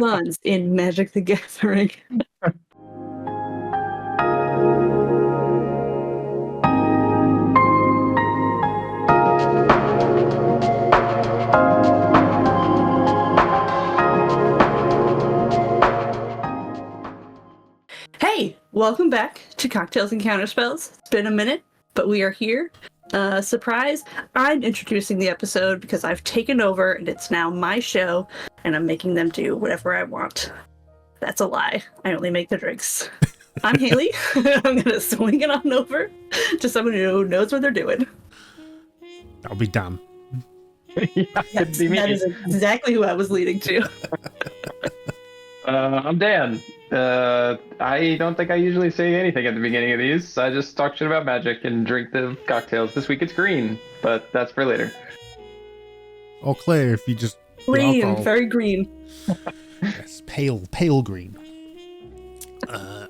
Cons in Magic the Gathering. Hey, welcome back to Cocktails and Counterspells. It's been a minute, but we are here. Surprise, I'm introducing the episode because I've taken over and it's now my show and I'm making them do whatever I want. That's a lie. I only make the drinks. I'm Hailey. I'm going to swing it on over to someone who knows what they're doing. That'll be Dan. Yes, that is exactly who I was leading to. I'm Dan. I don't think I usually say anything at the beginning of these. I just talk shit about magic and drink the cocktails. This week it's green, but that's for later. Or clear if you just... Green, very green. Yes, pale green.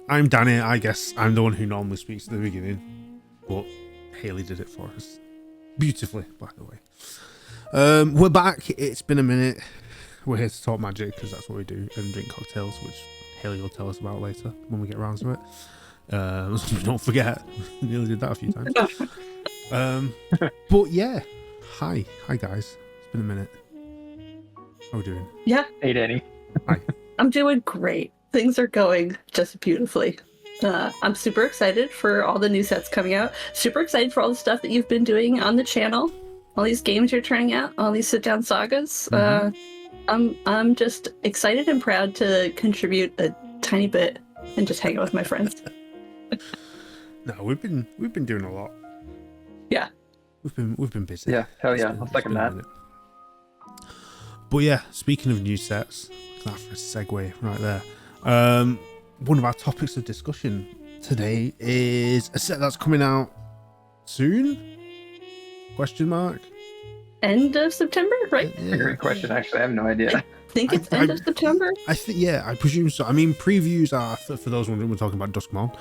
I'm Danny. I guess I'm the one who normally speaks at the beginning, but Hailey did it for us. Beautifully, by the way. We're back. It's been a minute. We're here to talk magic because that's what we do, and drink cocktails, which Hailey will tell us about later when we get around to it. So we don't forget. We nearly did that a few times. But yeah, hi guys. It's been a minute. How are we doing? Yeah. Hey, Danny. Hi. I'm doing great. Things are going just beautifully. I'm super excited for all the new sets coming out. Super excited for all the stuff that you've been doing on the channel. All these games you're turning out. All these sit-down sagas. I'm just excited and proud to contribute a tiny bit and just hang out with my friends. No, we've been doing a lot. Yeah. We've been busy. Yeah, hell yeah. I'll second that. But yeah, speaking of new sets, that for a segue right there. One of our topics of discussion today is a set that's coming out soon? Question mark. End of September, right? Yeah. Great question, actually. I have no idea. I think it's end of September. I think, yeah, I presume so. I mean, previews are, for those wondering, we're talking about Duskmon.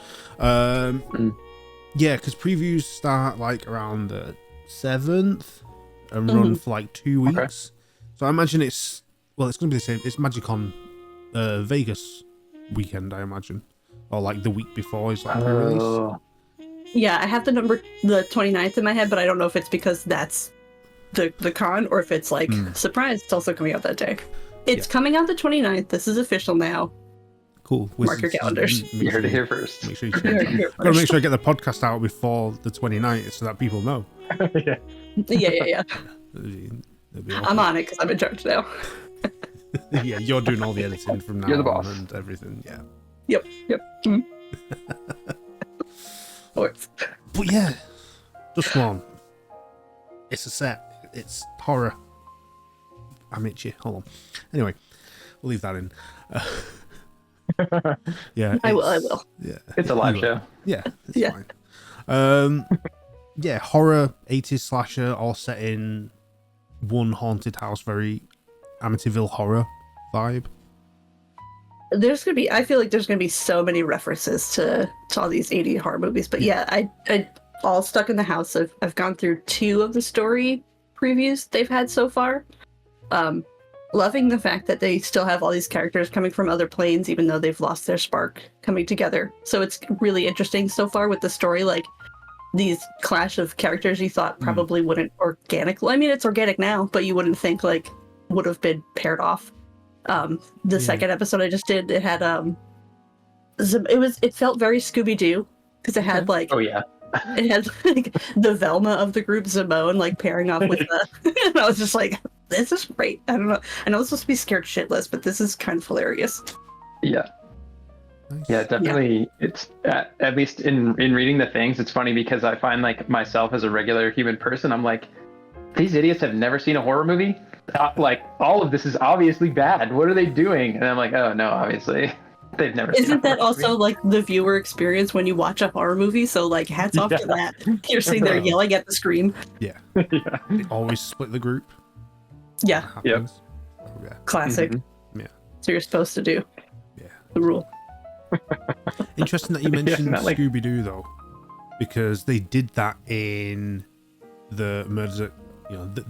Yeah, because previews start like around the 7th and run for like 2 weeks. Okay. So I imagine it's going to be the same. It's MagicCon Vegas weekend, I imagine. Or like the week before is like pre-release. Yeah, I have the 29th in my head, but I don't know if it's because that's the con or if it's like surprise, it's also coming out that day. It's coming out the 29th. This is official now. Cool. Mark your calendars. You heard it here first. Make sure you gotta make sure I get the podcast out before the 29th so that people know. Yeah. Awesome. I'm on it because I'm in charge now. Yeah, you're doing all the editing from now You're the boss. on and everything. Yeah. Yep. But yeah, Duskmon. It's a set. It's horror. I'm itchy. Hold on. Anyway, we'll leave that in. Yeah, I will. Yeah, it's a live show. Yeah, it's fine. Yeah, horror 80s slasher, all set in one haunted house. Very Amityville horror vibe. I feel like there's gonna be so many references to all these 80s horror movies. But yeah, I all stuck in the house. I've gone through 2 of the story previews they've had so far. Loving the fact that they still have all these characters coming from other planes, even though they've lost their spark coming together. So it's really interesting so far with the story, like these clash of characters you thought probably wouldn't organically. I mean, it's organic now, but you wouldn't think like would have been paired off. The second episode I just did, it had it felt very Scooby-Doo because it had like it had like the Velma of the group, Zimone, like pairing off with and I was just like, this is great. I don't know. I know it's supposed to be scared shitless, but this is kind of hilarious. Yeah. Nice. Yeah, definitely. Yeah. It's at least in reading the things, it's funny because I find like myself as a regular human person, I'm like, these idiots have never seen a horror movie. Like all of this is obviously bad. What are they doing? And I'm like, oh no, obviously they've never. Isn't that also like the viewer experience when you watch a horror movie? So like, hats off to that. You're sitting there yelling at the screen. Yeah. They always split the group. Yeah. Yep. Oh, yeah. Classic. Mm-hmm. Yeah. So you're supposed to do. Yeah. The rule. Interesting that you mentioned Scooby-Doo though, because they did that in the Murders at,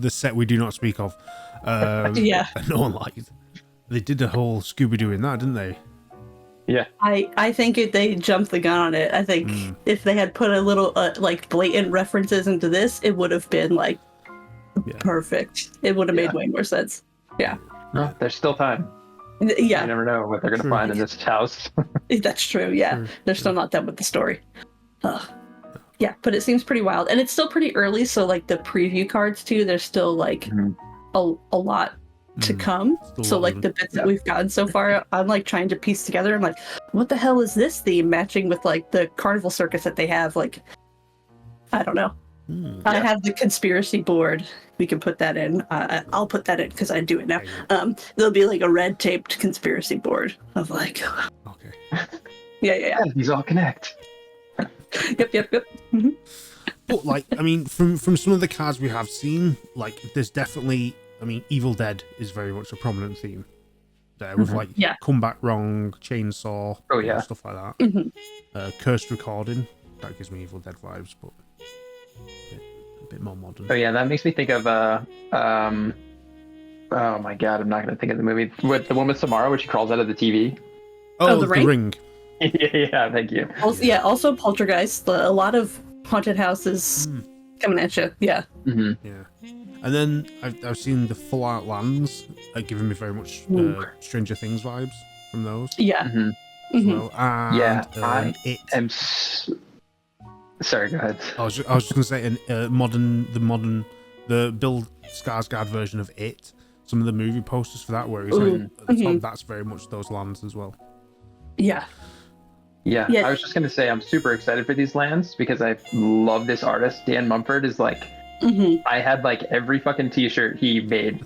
the set we do not speak of. Yeah. That no one liked. They did a whole Scooby-Doo in that, didn't they? Yeah. I think if they jumped the gun on it, I think if they had put a little like blatant references into this, it would have been like perfect. It would have made way more sense. Yeah. No, there's still time. Yeah. You never know what they're going to find in this house. That's true. Yeah. They're still not done with the story. Yeah, but it seems pretty wild. And it's still pretty early, so like the preview cards too, there's still like a lot to come. So like the bits that we've gotten so far, I'm like trying to piece together. I'm like, what the hell is this theme matching with like the carnival circus that they have? Like, I don't know. I have the conspiracy board. We can put that in. I'll put that in because I do it now. There'll be like a red taped conspiracy board of like, Okay. Yeah. These all connect. Yep. But like, I mean, from some of the cards we have seen, like, there's definitely, I mean, Evil Dead is very much a prominent theme there with like Come Back Wrong, Chainsaw, stuff like that. Cursed Recording, that gives me Evil Dead vibes, but a bit more modern. Oh yeah, that makes me think of oh my god, I'm not gonna think of the movie with the one with Samara where she crawls out of the TV. Oh, The Ring. Yeah, thank you. Also Poltergeist. A lot of haunted houses coming at you. Yeah. Yeah. And then I've seen the Full Out Lands, giving me very much Stranger Things vibes from those. Yeah. As well. And, Sorry, go ahead. I was just gonna say the Bill Skarsgård version of It. Some of the movie posters for that, where he's like at the top, that's very much those lands as well. Yeah. Yeah, I was just gonna say I'm super excited for these lands because I love this artist. Dan Mumford is like, I had like every fucking t-shirt he made,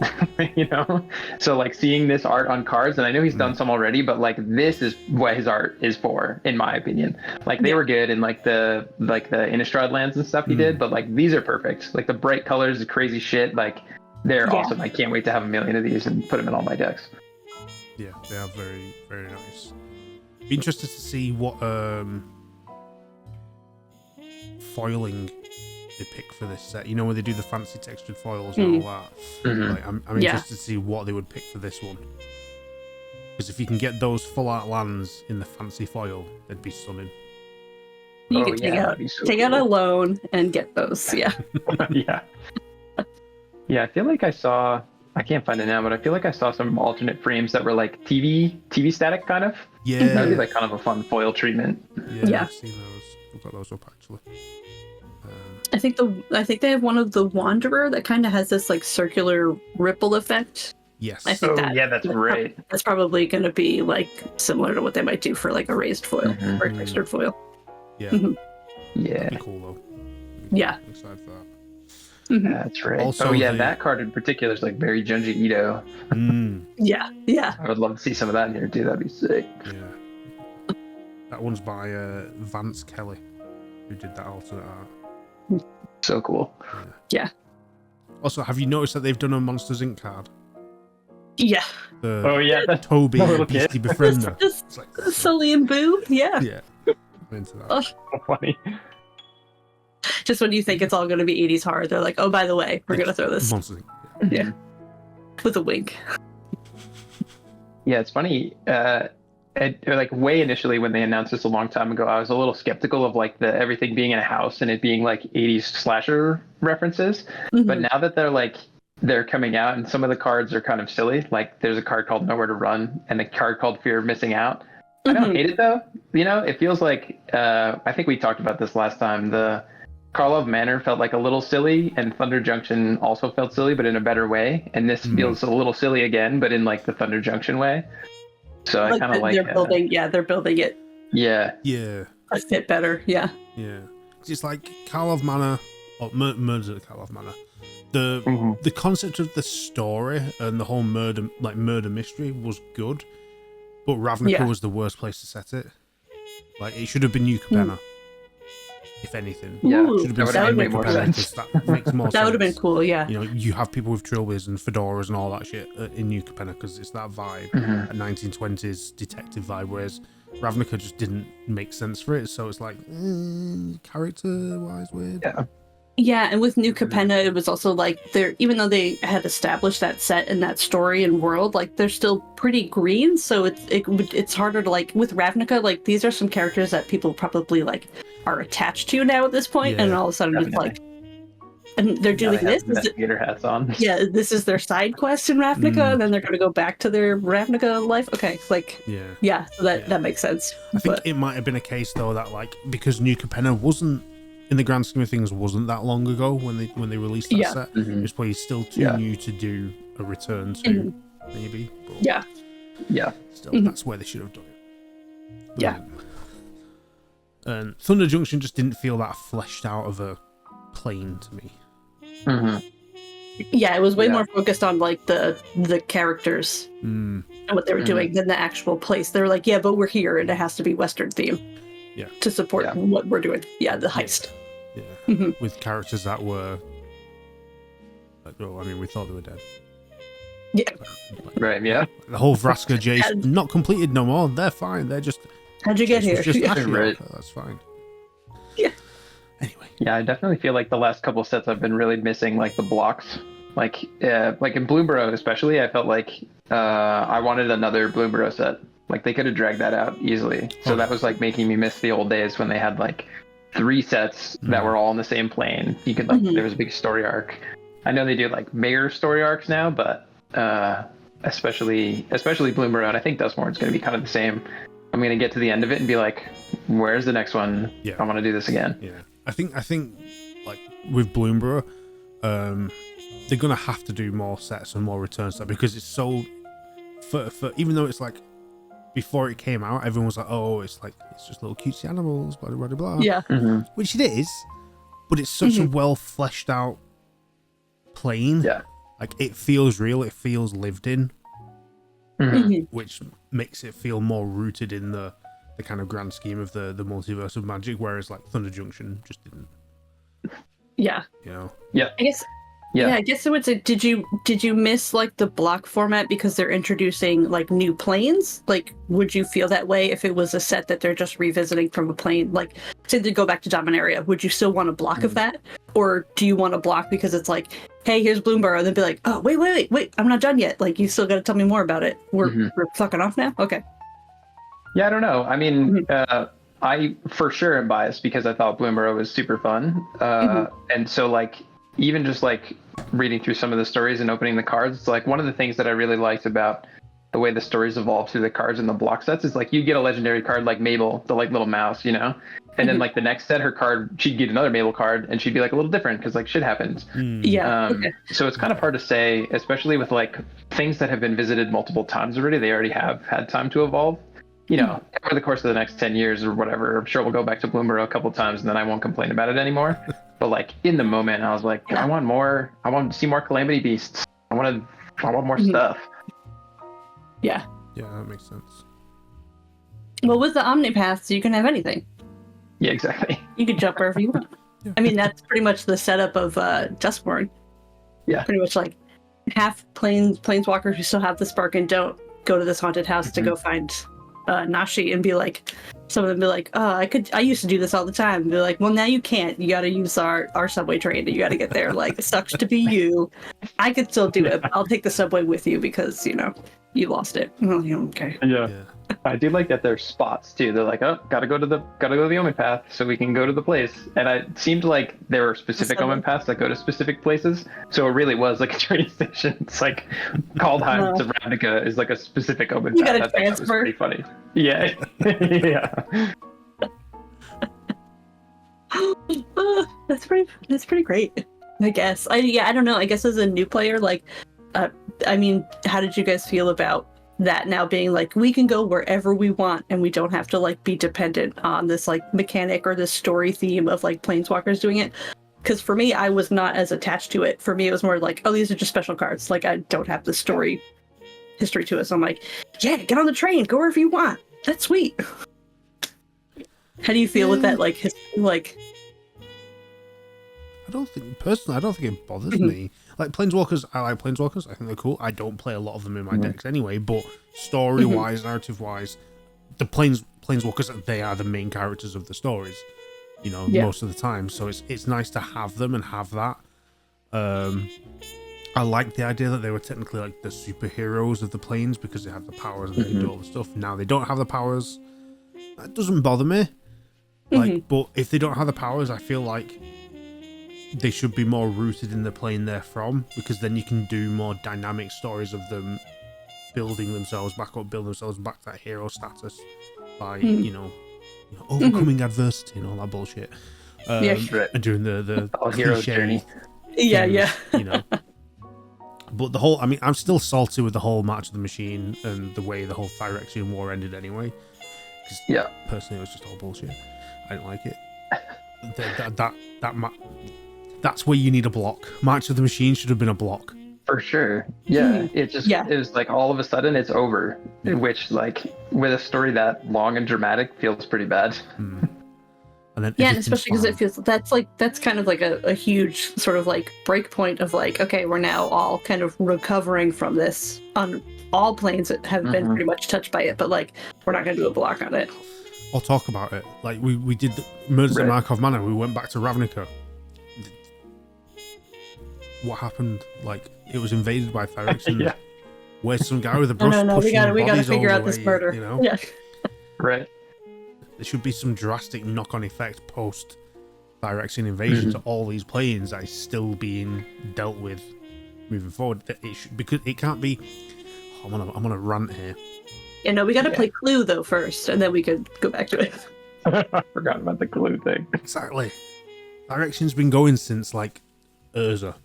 you know. So like seeing this art on cards, and I know he's done some already, but like this is what his art is for, in my opinion. Like they were good in like the Innistrad lands and stuff he did, but like these are perfect. Like the bright colors, the crazy shit, like they're awesome. I can't wait to have a million of these and put them in all my decks. Yeah, they are very, very nice. Be interested to see what foiling they pick for this set. You know, when they do the fancy textured foils and all that. Like, I'm interested to see what they would pick for this one. Because if you can get those full art lands in the fancy foil, they'd be stunning. You can take out a loan and get those. Yeah. Yeah, I feel like I can't find it now, but I feel like I saw some alternate frames that were like TV static kind of. Yeah. That'd be like kind of a fun foil treatment. Yeah. I've seen those. I've got those up actually. I think they have one of the Wanderer that kind of has this like circular ripple effect. Yes. I think that's right. That's probably going to be like similar to what they might do for like a raised foil or a textured foil. Yeah. Yeah. That'd be cool though. Yeah. I'm excited for that. That's right. Also, that card in particular is like very Junji Ito. Yeah. I would love to see some of that in here too. That'd be sick. Yeah. That one's by Vance Kelly, who did that alternate art. So cool. Yeah. Also, have you noticed that they've done a Monsters Inc. card? Yeah. Toby, Beastie Befriender. Just like, Sully and Boo. Yeah. Yeah. I'm into that. So funny. Just when you think it's all going to be 80s horror, they're like, oh, by the way, we're going to throw this. Monsters Inc. Yeah. With a wink. Yeah, it's funny. Like way initially when they announced this a long time ago, I was a little skeptical of like the everything being in a house and it being like 80s slasher references. But now that they're coming out and some of the cards are kind of silly, like there's a card called Nowhere to Run and a card called Fear of Missing Out. I don't hate it though. You know, it feels like I think we talked about this last time. The Karlov Manor felt like a little silly, and Thunder Junction also felt silly, but in a better way. And this feels a little silly again, but in like the Thunder Junction way. So I kind of like. They're building it. Yeah. Yeah. A fit better. Yeah. Yeah. It's like Karlov Manor or Murder at Karlov Manor. The concept of the story and the whole murder mystery was good, but Ravnica was the worst place to set it. Like it should have been New Capenna. If anything, should have been way more sense. That makes more sense. That would have been cool, yeah. You know, you have people with trilbies and fedoras and all that shit in New Capenna because it's that vibe, a 1920s detective vibe, whereas Ravnica just didn't make sense for it. So it's like character-wise weird. Yeah, and with New Capenna, it was also like they're even though they had established that set and that story and world, like they're still pretty green. So it's harder to like with Ravnica. Like these are some characters that people probably like are attached to now at this point, and Yeah, all of a sudden it's like, and they're doing They have this. investigator hats on. Yeah, this is their side quest in Ravnica, and then they're going to go back to their Ravnica life. Okay, like yeah, so that makes sense. I think it might have been a case though that like because New Capenna wasn't in the grand scheme of things wasn't that long ago when they released that set. It's probably still too new to do a return to maybe. But still, that's where they should have done it. Brilliant. And Thunder Junction just didn't feel that fleshed out of a plane to me. Yeah, it was way more focused on like the characters and what they were doing than the actual place. They were like, yeah, but we're here and it has to be Western theme. Yeah. To support what we're doing. Yeah, the heist. Yeah. With characters that were like, I mean, we thought they were dead. Yeah. Right, yeah. The whole Vraska Jace not completed no more. They're fine. They're just how'd you get here? Just Right. That's fine. Yeah. Anyway. Yeah, I definitely feel like the last couple sets I've been really missing like the blocks. Like in Bloomburrow especially, I felt like I wanted another Bloomburrow set. Like they could have dragged that out easily. So that was like making me miss the old days when they had like 3 sets that were all in the same plane. You could like there was a big story arc. I know they do like mayor story arcs now, but especially Bloomburrow, and I think Dustmourn's going to be kind of the same. I'm going to get to the end of it and be like, where's the next one? Yeah. I want to do this again. Yeah. I think like with Bloomburrow, they're going to have to do more sets and more returns because it's so for even though it's like before it came out, everyone was like, oh, it's just little cutesy animals, blah, blah, blah, blah. Yeah. Which it is, but it's such a well fleshed out plane. Yeah. Like, it feels real, it feels lived in, which makes it feel more rooted in the kind of grand scheme of the multiverse of Magic, whereas, like, Thunder Junction just didn't. Yeah. You know? Yeah. I guess... Yeah, I guess it would say, did you miss like the block format because they're introducing like new planes? Like, would you feel that way if it was a set that they're just revisiting from a plane? Like, say they go back to Dominaria, would you still want a block of that? Or do you want a block because it's like, hey, here's Bloomburrow, and then be like, oh, wait, I'm not done yet. Like, you still got to tell me more about it. We're fucking off now? Okay. Yeah, I don't know. I mean, I for sure am biased because I thought Bloomburrow was super fun. And so like, even just like reading through some of the stories and opening the cards, it's like one of the things that I really liked about the way the stories evolve through the cards in the block sets is like you get a legendary card like Mabel, the like little mouse, you know, and then like the next set, her card, she'd get another Mabel card and she'd be like a little different because like shit happens. So it's kind of hard to say, especially with like things that have been visited multiple times already. They already have had time to evolve. You know, over the course of the next 10 years or whatever, I'm sure we'll go back to Bloomburrow a couple times and then I won't complain about it anymore. But like in the moment, I was like, I want more. I want to see more Calamity Beasts. I want more stuff. Yeah. Yeah, that makes sense. Well, with the Omnipaths, you can have anything. Yeah, exactly. You can jump wherever you want. I mean, that's pretty much the setup of Dustmourn. Yeah. Pretty much like half planeswalkers who still have the spark and don't go to this haunted house to go find Nashi and be like, some of them be like, oh, I used to do this all the time. And be like, well, now you can't. You got to use our subway train. You got to get there. Like, it sucks to be you. I could still do it. But I'll take the subway with you because, you know, you lost it. Well, you know, okay. Yeah. I do like that there's spots too. They're like, oh, gotta go to the Omen path so we can go to the place. And it seemed like there were specific Omen paths that go to specific places. So it really was like a train station. It's like Kaldheim to Ravnica is like a specific Omen path. You gotta That was pretty funny. Yeah. Yeah. That's pretty great. I guess. I don't know. I guess as a new player, like, I mean, how did you guys feel about that now being like, we can go wherever we want and we don't have to like be dependent on this like mechanic or this story theme of like planeswalkers doing it? Because for me, I was not as attached to it. For me, it was more like, oh, these are just special cards. Like, I don't have the story history to it. So I'm like, yeah, get on the train, go wherever you want. That's sweet. How do you feel with that? Like, I don't think it bothers me. Like Planeswalkers, I like Planeswalkers. I think they're cool. I don't play a lot of them in my decks anyway, but story-wise, narrative-wise, the Planeswalkers, they are the main characters of the stories. most of the time. So it's nice to have them and have that. I like the idea that they were technically like the superheroes of the planes because they had the powers and they could do all the stuff. Now they don't have the powers. That doesn't bother me. Like, but if they don't have the powers, I feel like they should be more rooted in the plane they're from, because then you can do more dynamic stories of them building themselves back up, building themselves back to that hero status by overcoming adversity and all that bullshit. And doing the hero's journey. Yeah. But I'm still salty with the whole March of the Machine and the way the whole Phyrexian War ended anyway. Because personally, it was just all bullshit. I didn't like it. That's where you need a block. March of the Machine should have been a block. For sure. Yeah. It was like all of a sudden it's over, which like with a story that long and dramatic feels pretty bad. And then and especially because it feels that's kind of like a huge sort of like break point of like, okay, we're now all kind of recovering from this on all planes that have been pretty much touched by it, but like we're not going to do a block on it. I'll talk about it. Like we did the Murders at Markov Manor. We went back to Ravnica. What happened? Like it was invaded by Phyrexian. Where's some guy with a brush pushing we gotta figure out away, this murder. Yeah. Right. There should be some drastic knock-on effect post Phyrexian invasion to all these planes that is still being dealt with moving forward. Because it can't be. I'm gonna rant here. We got to play Clue though first, and then we could go back to it. I forgot about the Clue thing. Exactly. Phyrexian's been going since like Urza.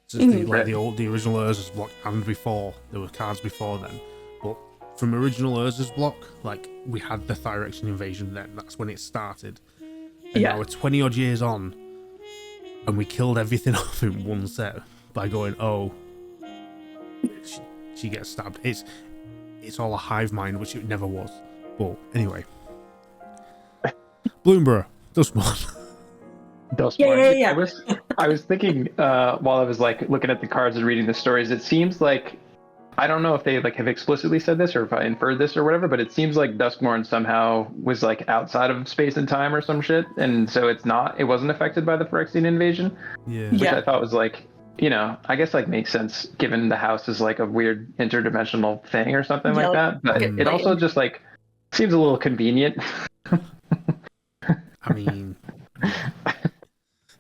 Since the original Urza's block, and before there were cards before then. But from original Urza's block, like we had the Phyrexian invasion then. That's when it started. And now we're 20 odd years on, and we killed everything off in one set by going, she gets stabbed. It's all a hive mind, which it never was. But anyway, Bloomborough, Dustmon. Yeah. I was thinking while I was like looking at the cards and reading the stories, it seems like, I don't know if they like have explicitly said this or if I inferred this or whatever, but it seems like Duskmourn somehow was like outside of space and time or some shit, and so it wasn't affected by the Phyrexian invasion. Which I thought was like, I guess like makes sense given the house is like a weird interdimensional thing or something like that. But it also just like seems a little convenient. I mean,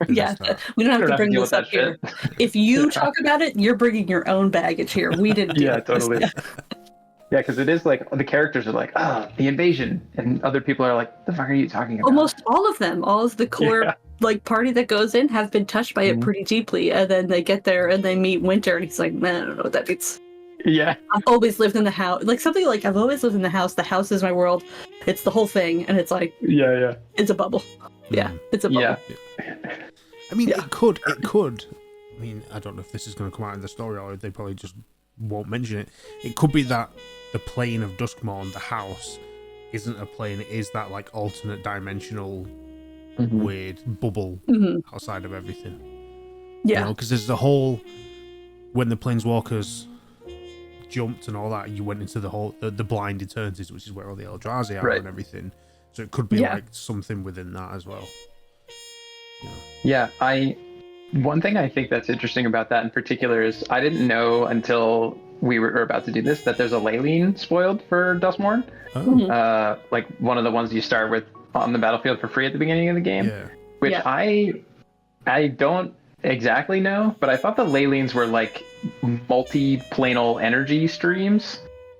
we don't have to bring this up here. If you talk about it, you're bringing your own baggage here. We didn't. Totally. Yeah, because it is like the characters are like, the invasion, and other people are like, the fuck are you talking about? Almost all of them, all of the core like party that goes in have been touched by it pretty deeply, and then they get there and they meet Winter, and he's like, man, I don't know what that means. Yeah. I've always lived in the house. Like something like I've always lived in the house. The house is my world. It's the whole thing, and it's like it's a bubble. It's a bubble. I mean, it could. I mean, I don't know if this is going to come out in the story or they probably just won't mention it. It could be that the plane of Duskmourn, the house, isn't a plane. It is that like alternate dimensional weird bubble outside of everything. Because there's the whole when the planeswalkers jumped and all that, you went into the whole the blind eternities, which is where all the Eldrazi are and everything. So it could be like something within that as well. One thing I think that's interesting about that in particular is I didn't know until we were about to do this that there's a Leyline spoiled for Duskmourn. Like one of the ones you start with on the battlefield for free at the beginning of the game, which I don't exactly know, but I thought the Leylines were like multi-planal energy streams.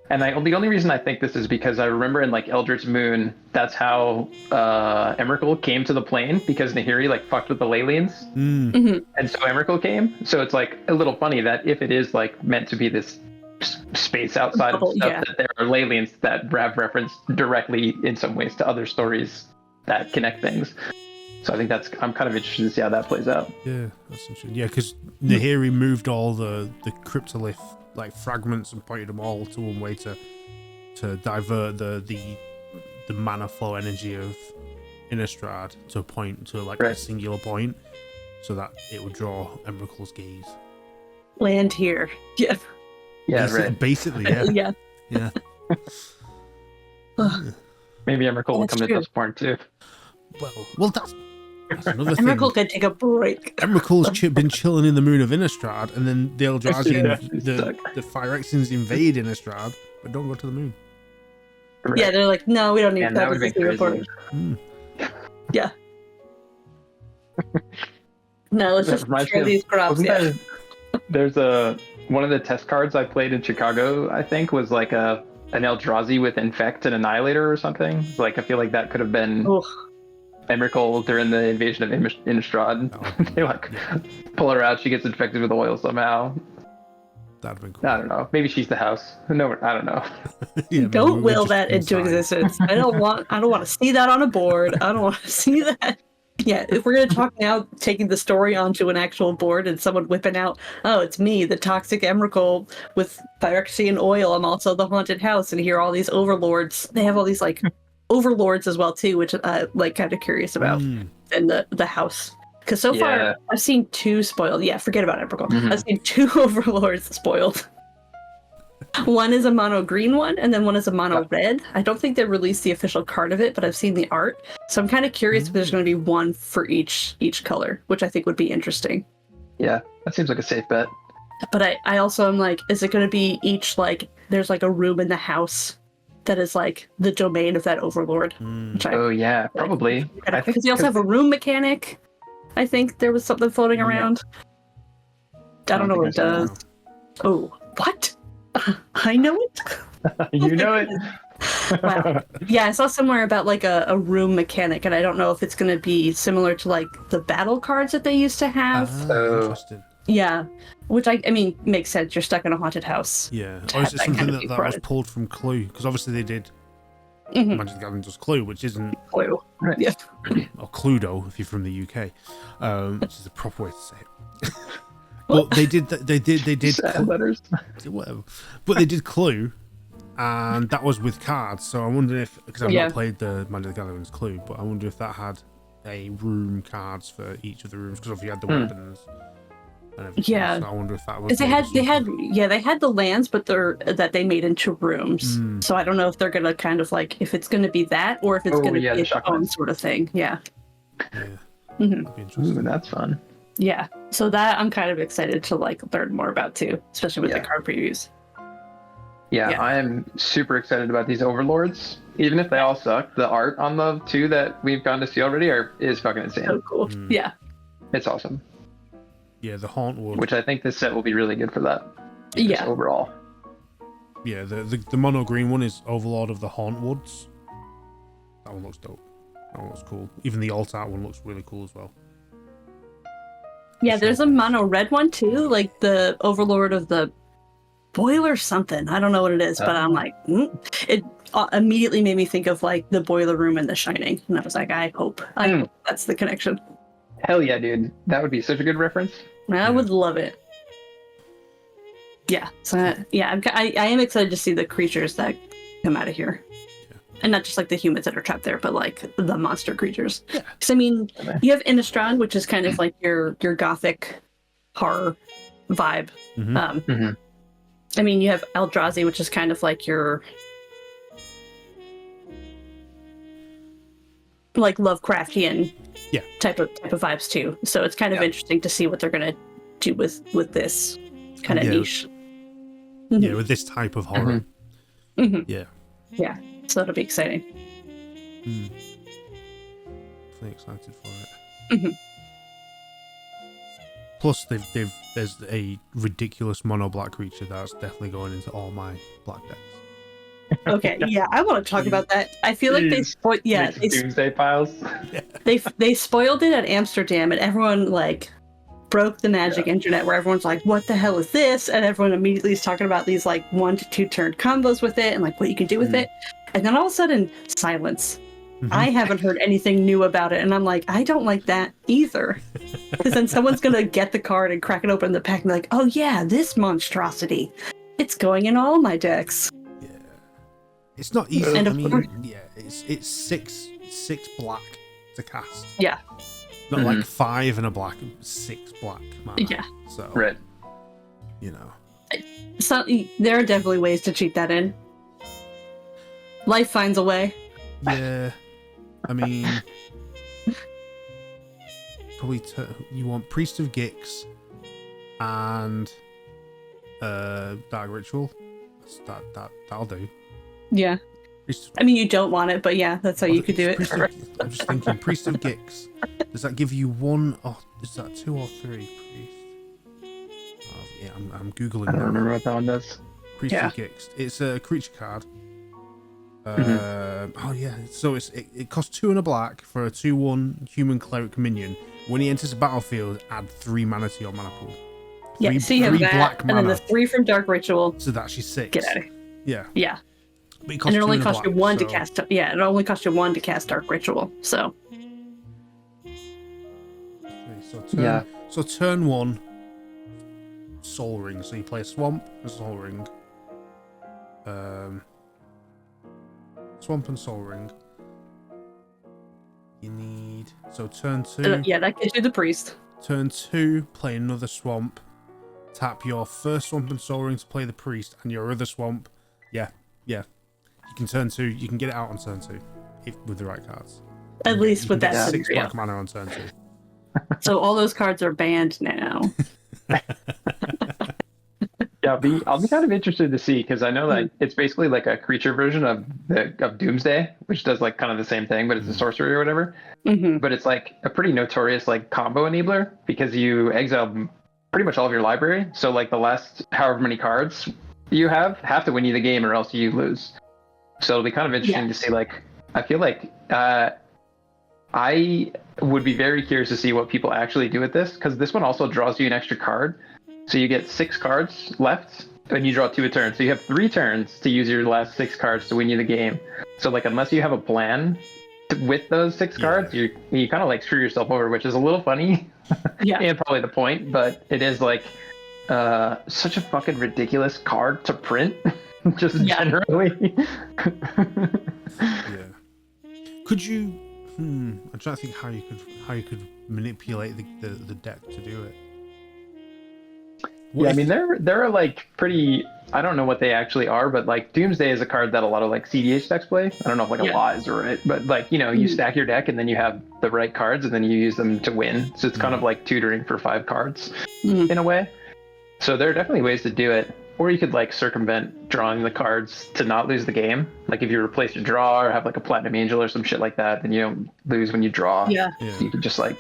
And the only reason I think this is because I remember in like Eldritch Moon, that's how Emrakul came to the plane, because Nahiri like fucked with the Leylines. And so Emrakul came. So it's like a little funny that if it is like meant to be this space outside of stuff, that there are Leylines that have reference directly in some ways to other stories that connect things. So I think I'm kind of interested to see how that plays out. Yeah, that's interesting. Yeah, because Nahiri moved all the cryptolith like fragments and pointed them all to one way to divert the mana flow energy of Innistrad to a point to like a singular point, so that it would draw Emrakul's gaze. Land here. Basically, yeah. Maybe Emrakul will come to Duskmourn too. Well, that's another thing. Emrakul can take a break. Emrakul's been chilling in the moon of Innistrad, and then the Eldrazi, Yeah, the Phyrexians invade Innistrad, but don't go to the moon. Right. Yeah, they're like, no, we don't need And that. that would have been crazy. Yeah. No, let's That just reminds me share of- these crops. wasn't Yeah. There's one of the test cards I played in Chicago, I think, was like an Eldrazi with Infect and Annihilator or something. Like, I feel like that could have been Ugh. Emrakul during the invasion of Innistrad. Oh, They like yeah, pull her out, she gets infected with oil somehow. that'd been cool. I don't know. Maybe she's the house. No, I don't know. Yeah, maybe Don't we're will just that into inside. existence. I don't want to see that on a board. I don't want to see that. Yeah, if we're gonna talk now, taking the story onto an actual board and someone whipping out, oh, it's me, the toxic Emrakul with Phyrexian oil. I'm also the haunted house, and here are all these overlords. They have all these like overlords as well too, which I like kind of curious about. Mm. And the house. Because so Yeah. far I've seen 2 spoiled. Yeah, forget about Emrakul. Mhm. I've seen 2 overlords spoiled. One is a mono green one, and then one is a mono red. I don't think they released the official card of it, but I've seen the art. So I'm kind of curious if there's going to be one for each color, which I think would be interesting. Yeah, that seems like a safe bet. But I also am like, is it going to be each like there's like a room in the house that is like the domain of that overlord? Mm. Which I Oh yeah, probably. I think because they also have a room mechanic. I think there was something floating Yeah. around. I don't know what it think I saw does. Oh, what? I know it. you know it. Wow. Yeah, I saw somewhere about like a room mechanic, and I don't know if it's going to be similar to like the battle cards that they used to have. Oh. Interesting. Yeah, which I mean makes sense. You're stuck in a haunted house. Yeah. To Or have is it that something kind of that was product. pulled from Clue? Because obviously they did Mhm. Magic the Gathering does Clue, which isn't, Clue. Right. Yeah. or Cluedo if you're from the UK, which is the proper way to say it. But they did Sad letters. whatever. But they did Clue, and that was with cards. So I wonder if, because I've Yeah. not played the Magic the Gathering's Clue, but I wonder if that had a room cards for each of the rooms, because obviously you had the weapons and everything. Yeah. So I wonder if that was. Because they had the lands, but that they made into rooms. Mm. So I don't know if they're gonna kind of like if it's gonna be that or if it's Oh, gonna yeah, be the its shock own lands. sort of thing. Yeah. Yeah, Mhm. that'd be Ooh, interesting. that's fun. Yeah. So that I'm kind of excited to like learn more about too, especially with Yeah. the card previews. Yeah, Yeah. I am super excited about these overlords. Even if they all suck, the art on the 2 that we've gotten to see already is fucking insane. So cool. Mm. Yeah. It's awesome. Yeah, the Hauntwood. Which I think this set will be really good for that. Just Yeah. overall. Yeah, the mono green one is Overlord of the Hauntwoods. That one looks dope. That one looks cool. Even the alt art one looks really cool as well. Yeah, there's a mono red one too, like the Overlord of the Boiler something. I don't know what it is, but I'm like, it immediately made me think of like the boiler room in The Shining, and I was like, I hope that's the connection. Hell yeah, dude. That would be such a good reference. I would love it. Yeah, so yeah, I am excited to see the creatures that come out of here, and not just like the humans that are trapped there, but like the monster creatures. Yeah. Because I mean, you have Innistrad, which is kind of like your gothic horror vibe. Mhm. Mhm. I mean, you have Eldrazi, which is kind of like your like Lovecraftian type of vibes too. So it's kind of interesting to see what they're gonna do with this kind of Yeah. niche. Yeah, with this type of horror. Mhm. Yeah. Yeah, so it'll be exciting. Definitely excited for it. Mhm. Plus, there's a ridiculous mono black creature that's definitely going into all my black decks. Okay, yeah, I want to talk about that. I feel like they Jeez. spoiled. Yeah, Make some doomsday piles. they spoiled it at Amsterdam, and everyone like broke the magic internet, where everyone's like, "What the hell is this?" And everyone immediately is talking about these like 1 to 2 turn combos with it, and like what you can do with it. And then all of a sudden, silence. I haven't heard anything new about it, and I'm like, I don't like that either. Because then someone's gonna get the card and crack it open in the pack and be like, "Oh yeah, this monstrosity, it's going in all my decks." Yeah. It's not easy. And I of mean, course- yeah, it's six black to cast. Yeah. Not like 5 and a black, 6 black. Mana. Yeah. So, Right. you know. So there are definitely ways to cheat that in. Life finds a way. Yeah. I mean, probably you want Priest of Gix and Dark Ritual. That'll do. Yeah. I mean, you don't want it, but yeah, that's how you could do it. I'm just thinking, Priest of Gix. Does that give you one? Or is that 2 or 3? Priest. Oh, yeah, I'm googling. I don't remember what that one does. Priest of Gix. It's a creature card. Oh yeah. So it costs 2 and a black for a 2/1 human cleric minion. When he enters the battlefield, add 3 mana to your mana pool. Yeah. So you have that, black and then the 3 from Dark Ritual. So that's your 6. Get out of here. Yeah. Yeah. But And it only costs you 1 to so... cast. Yeah, it only costs you 1 to cast Dark Ritual. So. Okay, so turn 1, Soul Ring. So you play a Swamp, a Soul Ring. Swamp and Soul Ring. You need... So turn 2... yeah, that gives you the Priest. Turn 2, play another Swamp. Tap your first Swamp and Soul Ring to play the Priest, and your other Swamp... Yeah. You can turn 2, you can get it out on turn 2, with the right cards. At least with that 6 scenario. black mana on turn 2. So all those cards are banned now. Yeah, I'll be kind of interested to see, because I know that it's basically like a creature version of Doomsday, which does like kind of the same thing, but it's a sorcery or whatever. Mm-hmm. But it's like a pretty notorious like combo enabler, because you exile pretty much all of your library. So like the last however many cards you have to win you the game, or else you lose. So it'll be kind of interesting to see. Like, I feel like I would be very curious to see what people actually do with this, because this one also draws you an extra card. So you get 6 cards left, and you draw 2 a turn. So you have 3 turns to use your last 6 cards to win you the game. So like, unless you have a plan with those 6 cards, you kind of like screw yourself over, which is a little funny. And probably the point, but it is like such a fucking ridiculous card to print. Just generally. Yeah. Could you? I'm trying to think how you could manipulate the deck to do it. I mean, there are like pretty. I don't know what they actually are, but like Doomsday is a card that a lot of like CDH decks play. I don't know if like a lot is right, but like, you stack your deck and then you have the right cards and then you use them to win. So it's kind of like tutoring for 5 cards in a way. So there are definitely ways to do it. Or you could like circumvent drawing the cards to not lose the game. Like if you replace your draw or have like a Platinum Angel or some shit like that, then you don't lose when you draw. Yeah. You could just like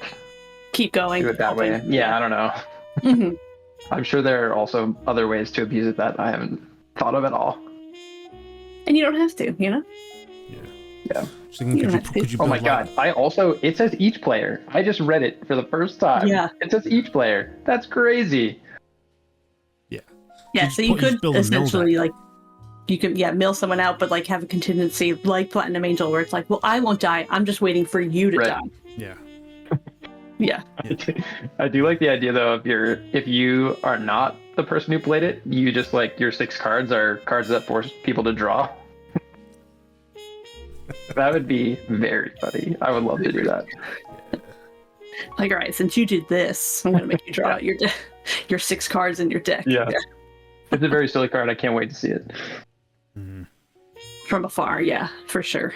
keep going. Do it that way. Yeah, I don't know. Mm-hmm. I'm sure there are also other ways to abuse it that I haven't thought of at all. And you don't have to, Yeah. So could you oh my god! It says each player. I just read it for the first time. Yeah. It says each player. That's crazy. Yeah, so you could essentially like, you could mill someone out, but like have a contingency like Platinum Angel, where it's like, well, I won't die. I'm just waiting for you to die. Yeah. Yeah. I do like the idea though of if you are not the person who played it, you just like your 6 cards are cards that force people to draw. That would be very funny. I would love to do that. Like, all right, since you did this, I'm gonna make you draw out your 6 cards in your deck. Yeah. It's a very silly card. I can't wait to see it. From afar, yeah, for sure.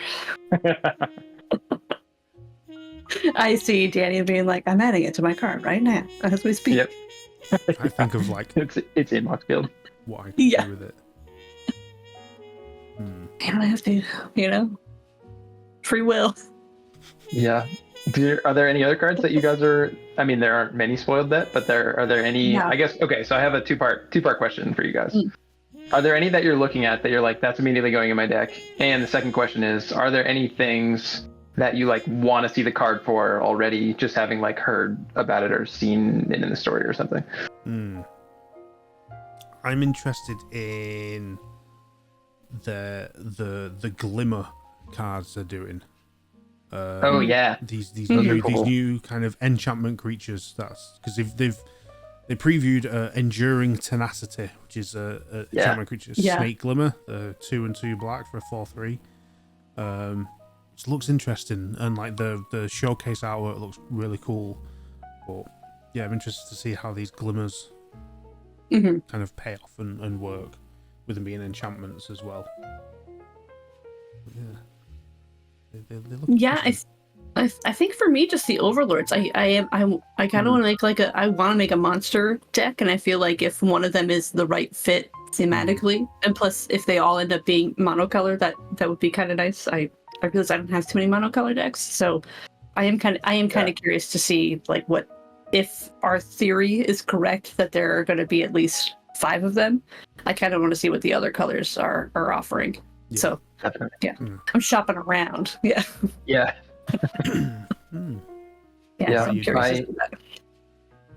I see Danny being like, I'm adding it to my card right now as we speak. Yep. I think of like it's in Moxfield. What I can do with it. You don't have to, free will. Yeah. Are there any other cards that you guys are? I mean, there aren't many spoiled yet, but are there any? No. I guess. Okay, so I have a two-part question for you guys. Are there any that you're looking at that you're like, that's immediately going in my deck? And the second question is, are there any things that you like want to see the card for already, just having like heard about it or seen it in the story or something? I'm interested in the glimmer cards they're doing. These new kind of enchantment creatures. That's because they previewed enduring tenacity, which is a enchantment creature. Snake glimmer, 2 and 2 black for a 4/3. It looks interesting, and like the showcase artwork looks really cool. But yeah, I'm interested to see how these glimmers kind of pay off and work, with them being enchantments as well. But yeah. They look I think for me, just the overlords. I kind of want to make I want to make a monster deck, and I feel like if one of them is the right fit thematically, and plus if they all end up being monocolor, that would be kind of nice. I realize I don't have too many monocolor decks, so I am kind of curious to see like what if our theory is correct that there are going to be at least 5 of them. I kind of want to see what the other colors are offering. Yeah, so yeah, I'm shopping around. Yeah. Yeah. Yeah, so I'm curious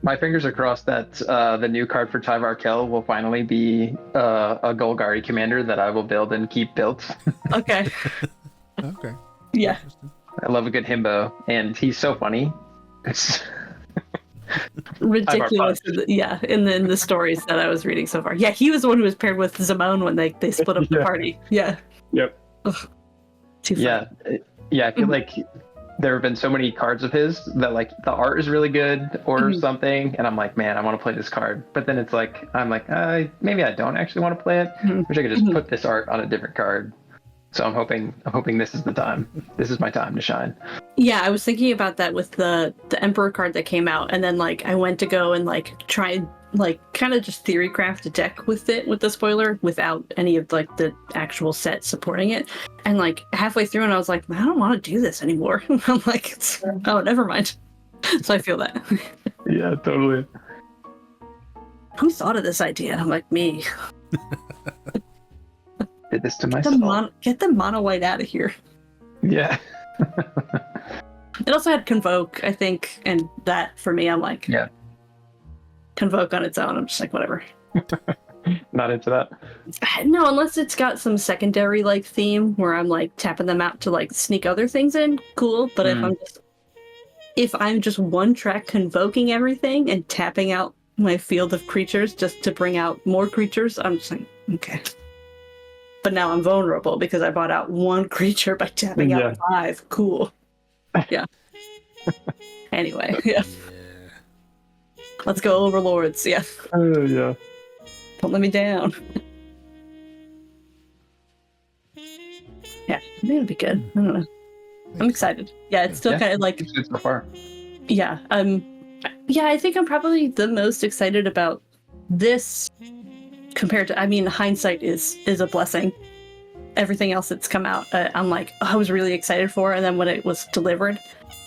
my fingers are crossed that the new card for Tyvar Kell will finally be a Golgari commander that I will build and keep built. Okay. Okay. Yeah. I love a good himbo, and he's so funny. It's ridiculous. In the stories that I was reading so far. Yeah, he was the one who was paired with Zimone when they split up the party. Yeah. Yep. Ugh. Too funny. Yeah, I feel like there have been so many cards of his that like the art is really good or something, and I'm like, man, I want to play this card. But then it's like, I'm like, maybe I don't actually want to play it. Wish I could just put this art on a different card. So I'm hoping this is the time. This is my time to shine. Yeah, I was thinking about that with the Emperor card that came out, and then like I went to go and like try like kind of just theory craft a deck with the spoiler without any of like the actual set supporting it. And like halfway through, and I was like, I don't want to do this anymore. I'm like, oh, never mind. So I feel that. Yeah, totally. Who thought of this idea? I'm like, me. Did this to myself. Get the mono white out of here. Yeah. It also had Convoke, I think, and that for me, I'm like, yeah. Convoke on its own, I'm just like, whatever. Not into that. No, unless it's got some secondary like theme where I'm like tapping them out to like sneak other things in, cool. But if I'm just one track convoking everything and tapping out my field of creatures just to bring out more creatures, I'm just like, okay. But now I'm vulnerable because I bought out one creature by tapping out 5. Cool. Yeah. Anyway, yeah. Let's go, Overlords. Yeah. Yeah. Don't let me down. Yeah, I think it'll be good. I don't know. I'm excited. Yeah, it's still kind of like. It's good so far. Yeah. Yeah, I think I'm probably the most excited about this compared to. I mean, hindsight is a blessing. Everything else that's come out, I'm like, I was really excited for, and then when it was delivered,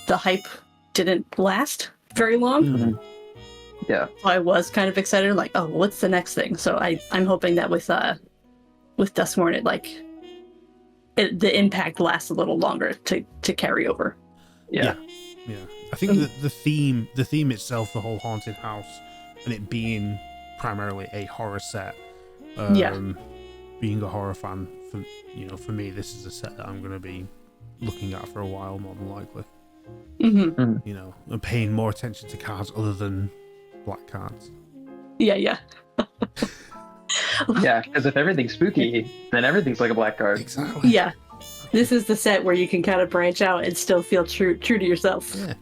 the hype didn't last very long. Mm-hmm. Yeah. So I was kind of excited, like, oh, what's the next thing? So I'm hoping that with Duskmorn, the impact lasts a little longer to carry over. Yeah. I think that the theme itself, the whole haunted house, and it being primarily a horror set, being a horror fan, for me, this is a set that I'm going to be looking at for a while, more than likely. Mm-hmm. You know, and paying more attention to cards other than black cards. Yeah. Yeah, because if everything's spooky, then everything's like a black card. Exactly. Yeah. This is the set where you can kind of branch out and still feel true to yourself. Yeah.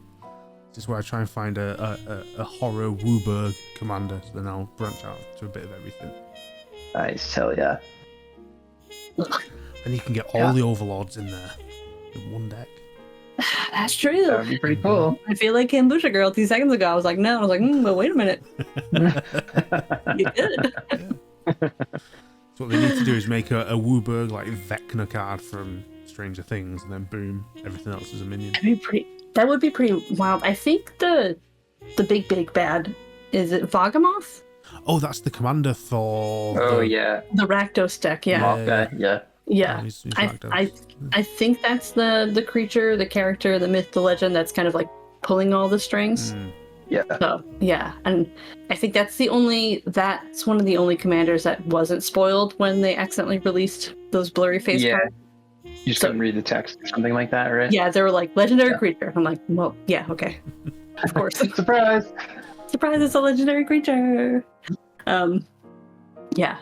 This is where I try and find a horror Wooburg commander, so then I'll branch out to a bit of everything. Nice, hell yeah. And you can get all the overlords in there in one deck. That's true. That would be pretty cool. I feel like Kambusha Girl 2 seconds ago. I was like, no. I was like, but wait a minute. You did. So what they need to do is make a Wooburg like Vecna card from Stranger Things, and then boom, everything else is a minion. That would be pretty wild. I think the big bad, is it Vagamoth? Oh, that's the commander for. Yeah. The Rakdos deck, yeah. Yeah. He's I think that's the creature, the character, the myth, the legend that's kind of like pulling all the strings. Yeah. So yeah, and I think that's one of the only commanders that wasn't spoiled when they accidentally released those blurry face cards. You just couldn't read the text or something like that, right? Yeah, they were like legendary creature. I'm like, well, yeah, okay, of course. Surprise! Surprise! It's a legendary creature. Yeah.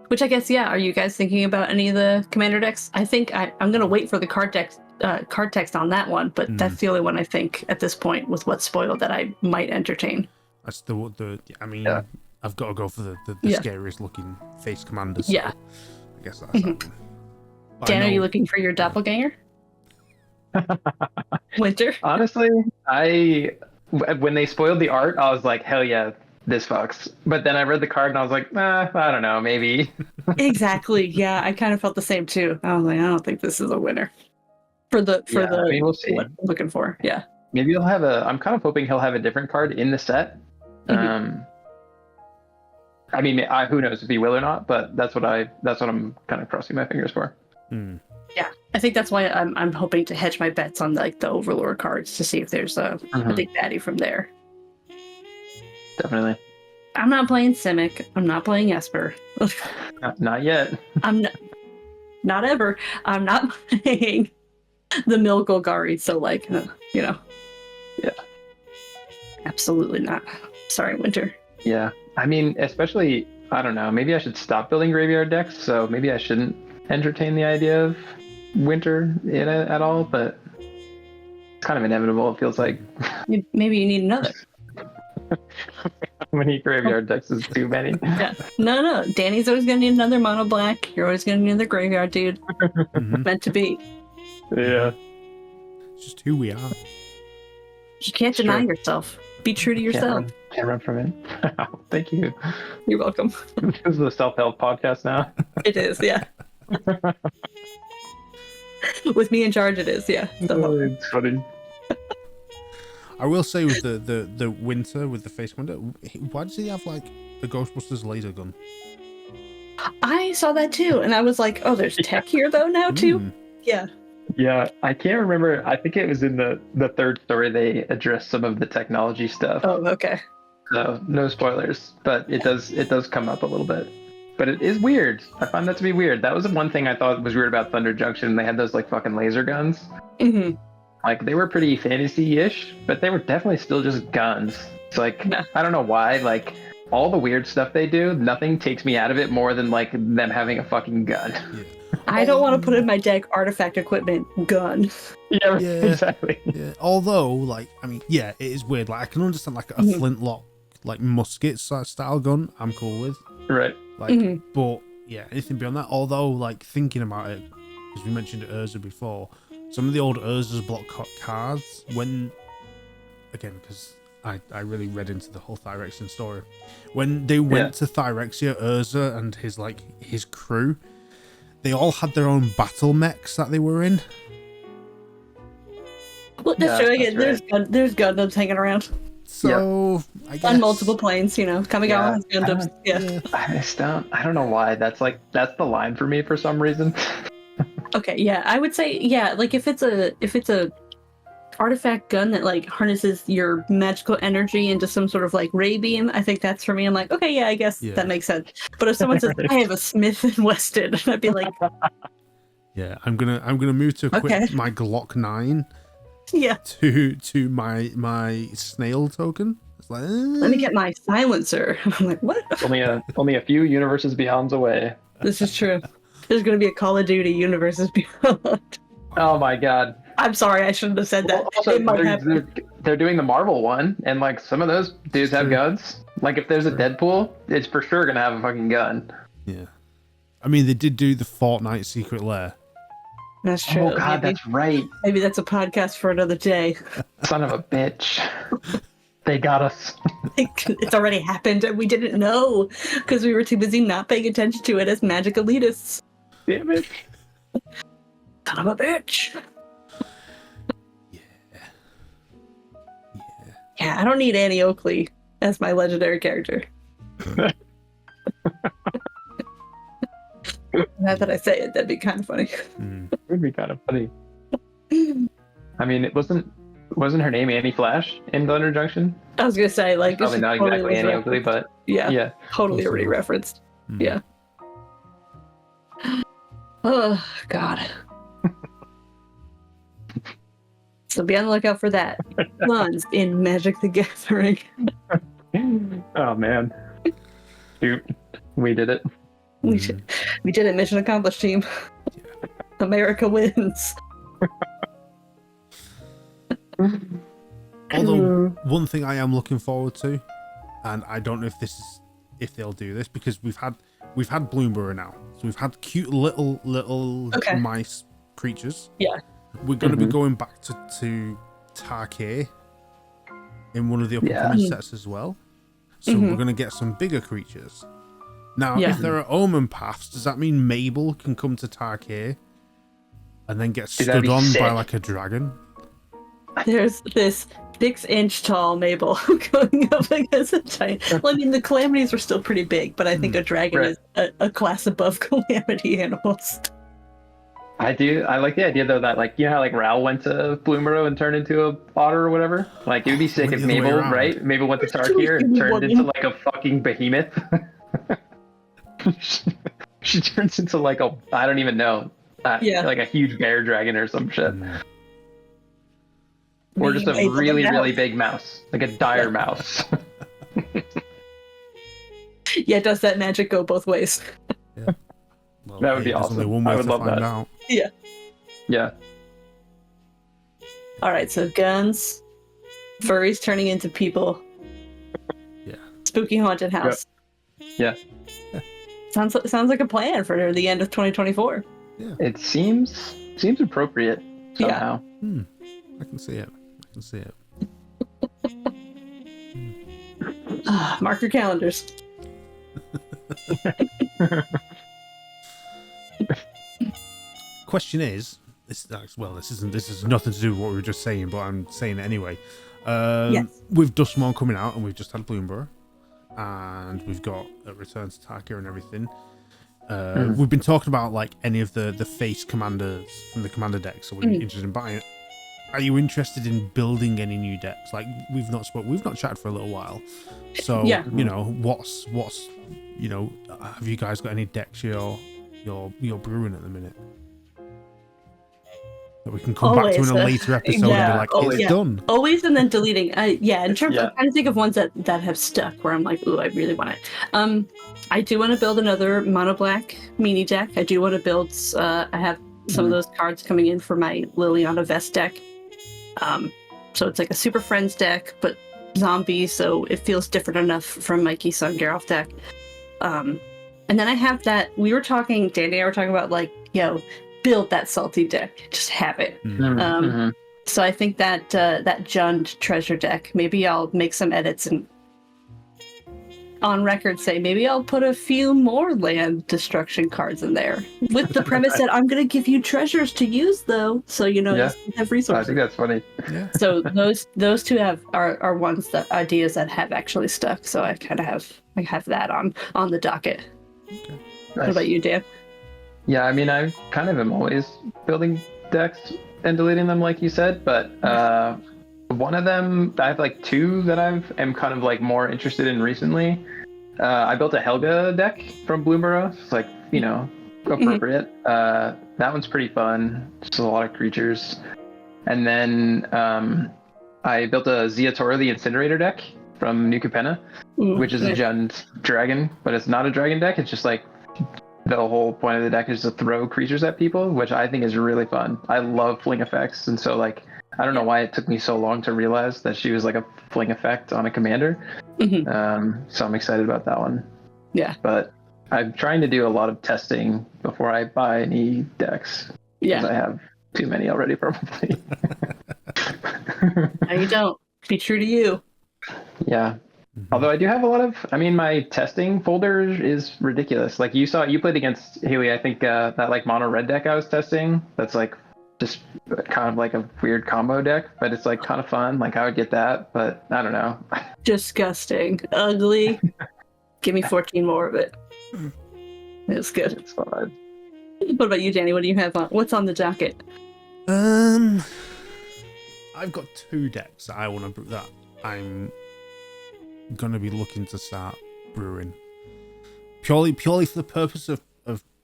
Which I guess, are you guys thinking about any of the commander decks? I think I'm gonna wait for the card text on that one, but that's the only one I think at this point with what's spoiled that I might entertain. That's I've got to go for the scariest looking face commanders. So yeah. I guess that's that one. Dan, are you looking for your doppelganger? Winter. Honestly, when they spoiled the art, I was like, hell yeah, this fucks. But then I read the card and I was like, I don't know, maybe. Exactly. Yeah, I kind of felt the same too. I was like, I don't think this is a winner for the I mean, we'll see. what I'm looking for. Yeah. Maybe he'll have I'm kind of hoping he'll have a different card in the set. Mhm. I mean, who knows if he will or not, but that's what I'm kind of crossing my fingers for. Yeah, I think that's why I'm hoping to hedge my bets on like the Overlord cards to see if there's a big baddie from there. Definitely. I'm not playing Simic. I'm not playing Esper. Not yet. I'm not ever. I'm not playing the Mill Golgari. So like, Yeah. Absolutely not. Sorry, Winter. Yeah. I mean, especially, I don't know, maybe I should stop building graveyard decks, so maybe I shouldn't entertain the idea of Winter in it at all, but it's kind of inevitable, it feels like. Maybe you need another. How many graveyard decks is too many? Yeah. No. Danny's always going to need another mono black. You're always going to need another graveyard dude. Meant to be. Yeah. It's just who we are. You can't deny yourself. Be true to yourself. Can't run from it. Thank you. You're welcome. This is the self-help podcast now. It is, yeah. With me in charge, it is, yeah. It's funny. I will say with the Winter, with the face winter, why does he have like the Ghostbusters laser gun? I saw that too, and I was like, oh, there's tech here though now too? Yeah. Yeah, I can't remember. I think it was in the third story they addressed some of the technology stuff. Oh, okay. So no spoilers, but it does come up a little bit. But it is weird. I find that to be weird. That was the one thing I thought was weird about Thunder Junction. They had those like fucking laser guns. Mm-hmm. Like they were pretty fantasy-ish, but they were definitely still just guns. It's like I don't know why. Like all the weird stuff they do, nothing takes me out of it more than like them having a fucking gun. Yeah. I don't want to put in my deck artifact equipment gun. Yeah, exactly. Yeah. Although, like, I mean, yeah, it is weird. Like, I can understand like a flintlock, like musket style gun. I'm cool with. Right. Like, but yeah, anything beyond that. Although, like, thinking about it, because we mentioned Urza before, some of the old Urza's block cards when, again, because I really read into the whole Thyrexian story. When they went to Thyrexia, Urza and his crew, they all had their own battle mechs that they were in. Well, that's true. Again, there's Gundams hanging around. So I guess on multiple planes, Kamigawa has Gundams. I don't know why. That's the line for me for some reason. Okay, yeah, I would say like if it's a artifact gun that like harnesses your magical energy into some sort of like ray beam, I think that's for me. I'm like, okay, yeah, I guess that makes sense. But if someone says I have a Smith and Weston, I'd be like, yeah, I'm gonna move to equip my Glock 9. Yeah. To my snail token. It's like, let me get my silencer. I'm like, what? Only a few universes beyond away. This is true. There's gonna be a Call of Duty universes beyond. Oh my god. I'm sorry, I shouldn't have said that. Well, also, they're doing the Marvel one, and like some of those dudes have guns. Like if there's a Deadpool, it's for sure gonna have a fucking gun. Yeah. I mean, they did do the Fortnite Secret Lair. That's true. Oh god, that's right. Maybe that's a podcast for another day. Son of a bitch. They got us. It's already happened and we didn't know because we were too busy not paying attention to it as magic elitists. Damn it. Son of a bitch. Yeah, I don't need Annie Oakley as my legendary character. Now that I say it, that'd be kind of funny. It would be kind of funny. I mean, it wasn't her name Annie Flash in Thunder Junction? I was gonna say, like, probably not totally exactly Annie Oakley, but yeah, totally already referenced. Yeah. Oh God. So be on the lookout for that. Runs in Magic the Gathering. Oh man. Shoot. We did it. We did it. Mission accomplished, team. America wins. Although one thing I am looking forward to, and I don't know if they'll do this, because we've had Bloomburrow now, so we've had cute little mice creatures. Yeah. we're going to be going back to Tarkay in one of the upcoming sets as well. So we're going to get some bigger creatures. Now, if there are omen paths, does that mean Mabel can come to Tarkay and then get stood on by like a dragon? There's this 6-inch tall Mabel going up against a giant. Well, I mean, the calamities were still pretty big, but I think a dragon is a class above calamity animals. I like the idea though that like you know how like Ral went to Bloomborough and turned into a otter or whatever. Like it would be sick if Mabel, right? Mabel went to Tarkir and turned into like a fucking behemoth. She turns into like I don't even know, like a huge bear dragon or some shit. Or just a really, really big mouse, like a dire mouse. Yeah, does that magic go both ways? Yeah. Well, that would be awesome. Only one way I would to love find that. out. Yeah. Yeah. All right, so guns, furries turning into people. Yeah. Spooky haunted house. Yeah. Sounds like a plan for the end of 2024. Yeah. It seems appropriate somehow. Yeah. I can see it. Mark your calendars. Question is, this is nothing to do with what we were just saying, but I'm saying it anyway. Yes. With Duskmourn coming out, and we've just had Bloomborough, and we've got a Return to Tarkir and everything. We've been talking about like any of the face commanders from the commander deck, so we're interested in buying it. Are you interested in building any new decks? Like we've not chatted for a little while, so you know what's you know, have you guys got any decks you're brewing at the minute that we can come back to in a later episode and be like, it's done. Always, and then deleting. In terms of trying to think of ones that have stuck where I'm like, ooh, I really want it. I do want to build another mono black mini deck. I do want to build. I have some of those cards coming in for my Liliana Vest deck. So it's like a Super Friends deck, but zombie, so it feels different enough from Mikey Sun Geralt deck. And then I have that. Dan and I were talking about like, build that salty deck, just have it. So I think that that Jund treasure deck, maybe I'll make some edits and on record say maybe I'll put a few more land destruction cards in there with the premise that I'm going to give you treasures to use though, so you have resources. I think that's funny. Yeah. So those two are ones ideas that have actually stuck, so I kind of have that on the docket. Okay. Nice. What about you, Dan? Yeah, I mean, I kind of am always building decks and deleting them, like you said, but one of them, I have like two that am kind of like more interested in recently. I built a Helga deck from Bloomborough. It's like, appropriate. That one's pretty fun. Just a lot of creatures. And then I built a Ziatora the Incinerator deck from New Capenna, which is a Jund dragon, but it's not a dragon deck. It's just like the whole point of the deck is to throw creatures at people, which I think is really fun. I love fling effects, and so like I don't know why it took me so long to realize that she was like a fling effect on a commander. So I'm excited about that one. Yeah. But I'm trying to do a lot of testing before I buy any decks. Yeah. Because I have too many already, probably. No, you don't. Be true to you. Yeah. Although I do have a lot of, my testing folder is ridiculous. Like you played against Hailey, I think that like mono red deck I was testing. That's like just kind of like a weird combo deck, but it's like kind of fun. Like I would get that, but I don't know. Disgusting, ugly. Give me 14 more of it. It's good. It's fun. What about you, Danny? What do you have on? What's on the docket? I've got two decks that I want to brew that I'm gonna be looking to start brewing purely for the purpose of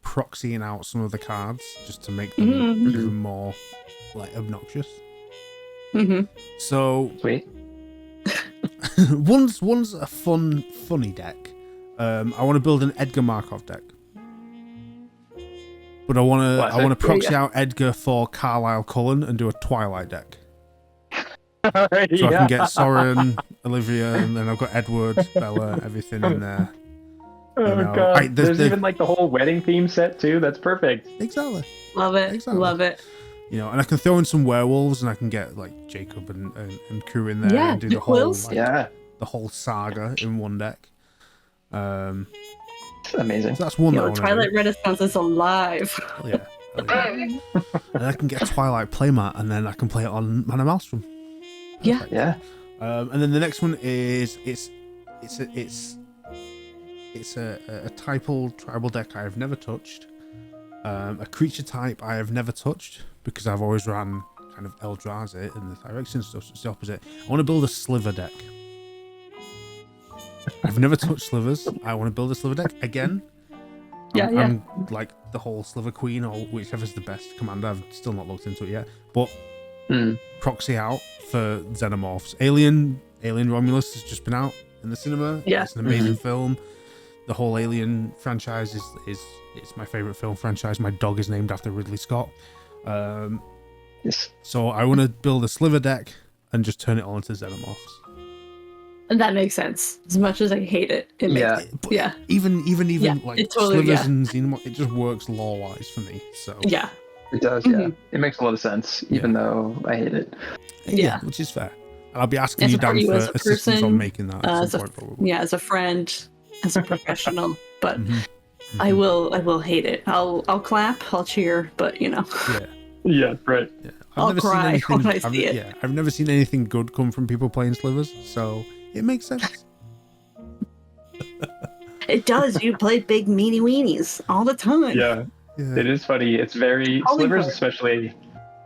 proxying out some of the cards, just to make them even more like obnoxious. So sweet. one's a funny deck. I want to build an Edgar Markov deck, but I want to proxy out Edgar for Carlisle Cullen and do a Twilight deck. So I can get Soren, Olivia, and then I've got Edward, Bella, everything in there. Oh god! There's even like the whole wedding theme set too. That's perfect. Exactly. Love it. Exactly. Love it. You know, and I can throw in some werewolves, and I can get like Jacob and crew in there, Yeah, and do the the whole quills. the whole saga in one deck. Amazing. So that's one that I Yo, want to Twilight do. Renaissance is alive. Hell yeah. And I can get a Twilight playmat, and then I can play it on Mana Maelstrom. Yeah. Yeah. And then the next one is it's a typal tribal deck I have never touched. A creature type I have never touched because I've always ran kind of Eldrazi and the direction stuff. So it's the opposite. I want to build a sliver deck. I've never touched slivers. I want to build a sliver deck again. I'm like the whole Sliver Queen or whichever's the best commander. I've still not looked into it yet. But proxy out for Xenomorphs. Alien Romulus has just been out in the cinema. Yeah. It's an amazing film. The whole Alien franchise is it's my favorite film franchise. My dog is named after Ridley Scott. Yes. So I want to build a sliver deck and just turn it all into Xenomorphs. And that makes sense. As much as I hate it, it makes But Yeah. Even like it totally- slivers and Xenomorphs, it just works lore-wise for me. So Yeah. It does, yeah. It makes a lot of sense, even though I hate it. Yeah. which is fair. And I'll be asking As you, a Dan, for as a assistance person, on making that at as some a point. Probably. as a friend, as a professional, but Mhm. I will hate it. I'll clap, I'll cheer, but you know. Yeah. Yeah, right. Yeah. I'll cry when I see it. Yeah, I've never seen anything good come from people playing slivers, so it makes sense. It does. You play big meanie weenies all the time. Yeah, it is funny. It's very slivers, especially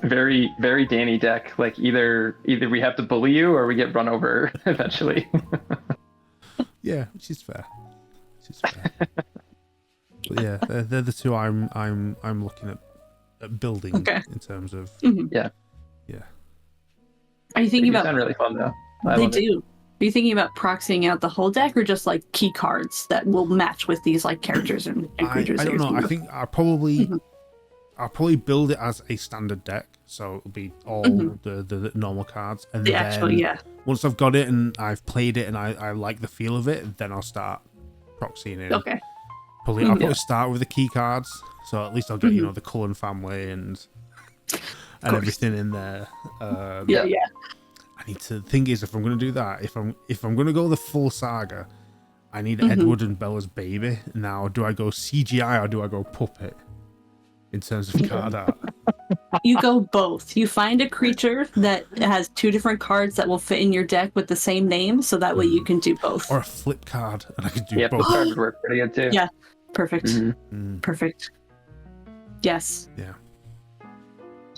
very, very Danny deck. Like either we have to bully you or we get run over eventually. Yeah, which is fair. But yeah, they're the two I'm looking at building in terms of Yeah. Are you thinking They about? sound really fun though. They do. Are you thinking about proxying out the whole deck, or just like key cards that will match with these like characters and creatures? I don't know. I think I'll probably build it as a standard deck, so it'll be all the normal cards, and then once I've got it and I've played it and I like the feel of it, then I'll start proxying it. Okay. I'll probably start with the key cards, so at least I'll get the Cullen family and everything in there. Yeah. I need to. The thing is, if I'm going to do that, if I'm going to go the full saga, I need Edward and Bella's baby. Now, do I go CGI or do I go puppet? In terms of card art, You go both. You find a creature that has two different cards that will fit in your deck with the same name, so that way you can do both. or a flip card, and I could do Flip both. card would work pretty good too. Yeah. Perfect. Mhm. Perfect. Yes. Yeah.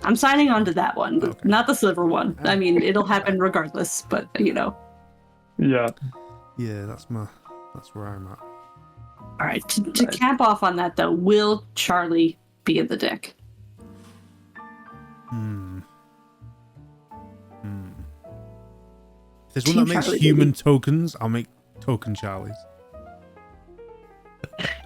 I'm signing on to that one, Okay. not the silver one. I mean, it'll happen regardless, but you know. Yeah. Yeah, that's where I'm at. All right. To cap off on that, though, will Charlie be in the deck? If there's one that makes Charlie, human tokens, I'll make token Charlies.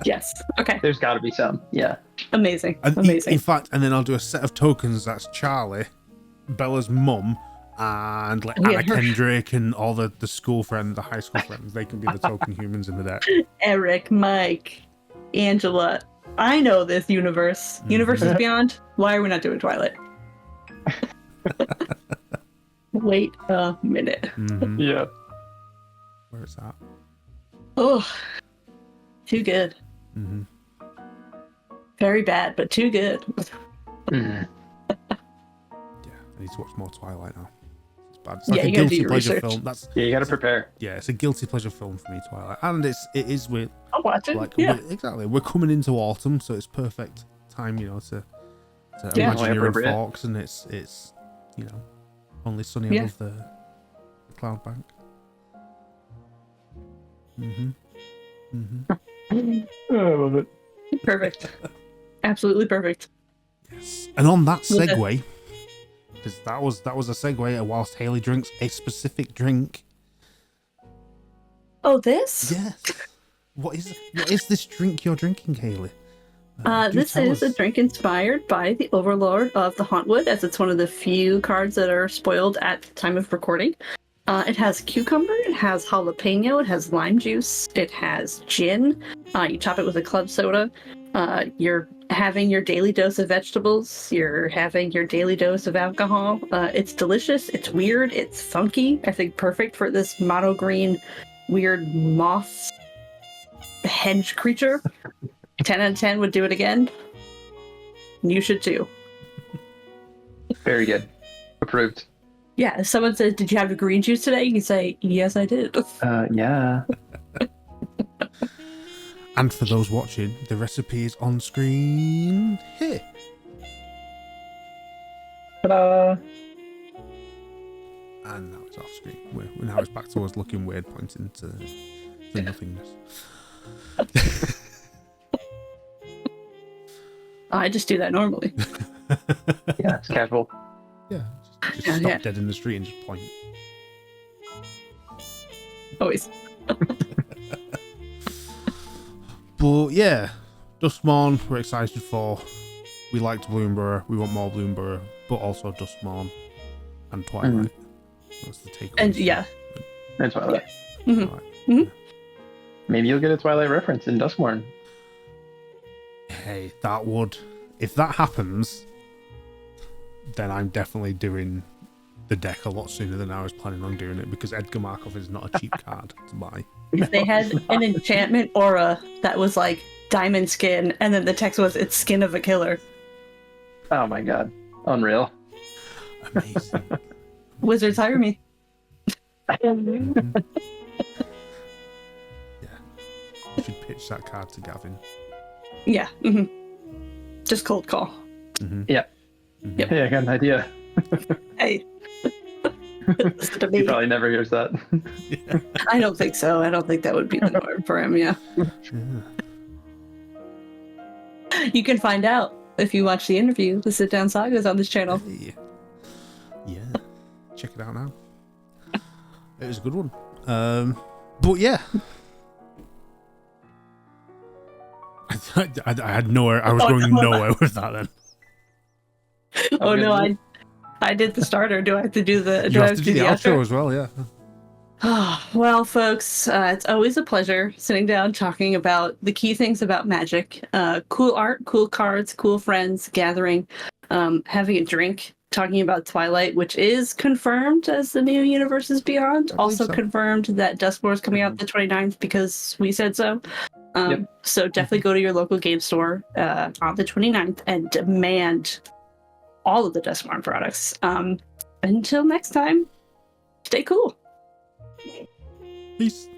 Yes. Okay. There's got to be some. Yeah. Amazing. And Amazing. in fact, and then I'll do a set of tokens that's Charlie, Bella's mum, and like Oh, yeah, Anna her. Kendrick and all the school friends, the high school friends. They can be the token humans in the deck. Eric, Mike, Angela. I know this universe. Universes Beyond. Why are we not doing Twilight? Wait a minute. Mhm. Yeah. Where is that? Oh, too good. Mm-hmm. Very bad, but too good. Mhm. Yeah, I need to watch more Twilight now. It's bad. It's Yeah, like a you gotta do guilty your pleasure research. film. That's Yeah, you got to prepare. yeah, it's a guilty pleasure film for me, Twilight, and it is with I'll watch it. like Yeah. exactly. We're coming into autumn, so it's perfect time, to Yeah. imagine you're in Appropriate. Forks and it's only sunny Yeah. above the cloud bank. Oh, I love it. Perfect. Absolutely perfect. Yes. And on that Well, then- segue, because that was a segue whilst Hailey drinks a specific drink. Oh, this? Yes. What is this drink you're drinking, Hailey? Do This tell is a us. drink inspired by the Overlord of the Hauntwood, as it's one of the few cards that are spoiled at the time of recording. It has cucumber, it has jalapeno, it has lime juice, it has gin. You top it with a club soda. You're having your daily dose of vegetables. You're having your daily dose of alcohol. It's delicious. It's weird. It's funky. I think perfect for this mono green, weird moth hedge creature. 10 out of 10 would do it again. You should too. Very good. Approved. Yeah, if someone says, "Did you have a green juice today?" You can say, "Yes, I did." Yeah. And for those watching, the recipe is on screen here. Ta-da! And now it's off screen. Now it's back to us looking weird, pointing to nothingness. I just do that normally. Yeah, it's casual. Yeah, just stop dead in the street and just point. Always. But yeah, Duskmorn we're excited for. We liked Bloomburrow. We want more Bloomburrow, but also Duskmorn and Twilight. That's the takeaway. And yeah. And Twilight. Yeah. Twilight. Mhm. Maybe you'll get a Twilight reference in Duskmorn. Hey, that would... If that happens, then I'm definitely doing the deck a lot sooner than I was planning on doing it, because Edgar Markov is not a cheap card to buy. If they had an enchantment aura that was like diamond skin, and then the text was, "It's skin of a killer." Oh my god. Unreal. Amazing. Wizards hire me. Mhm. Yeah. You should pitch that card to Gavin. Yeah. Just cold call. Mm-hmm. Yeah. Mm-hmm. Yep. Hey, I got an idea. Hey. Listen to me. He probably never hears that. Yeah. I don't think so. I don't think that would be the norm for him. Yeah. Yeah. You can find out if you watch the interview. The Sit Down Sagas on this channel. Hey. Yeah. Check it out now. It was a good one. But yeah. I had nowhere. I was going nowhere with that then. Oh no, I did the starter. Do I have to do the? You have to do the outro as well, yeah. Well, folks, it's always a pleasure sitting down talking about the key things about Magic. Cool art, cool cards, cool friends, gathering, having a drink, talking about Twilight, which is confirmed as the new Universes Beyond. Also so. confirmed that Duskmorn is coming out the 29th because we said so. So definitely go to your local game store on the 29th and demand all of the Duskmorn products. Until next time, stay cool. Peace.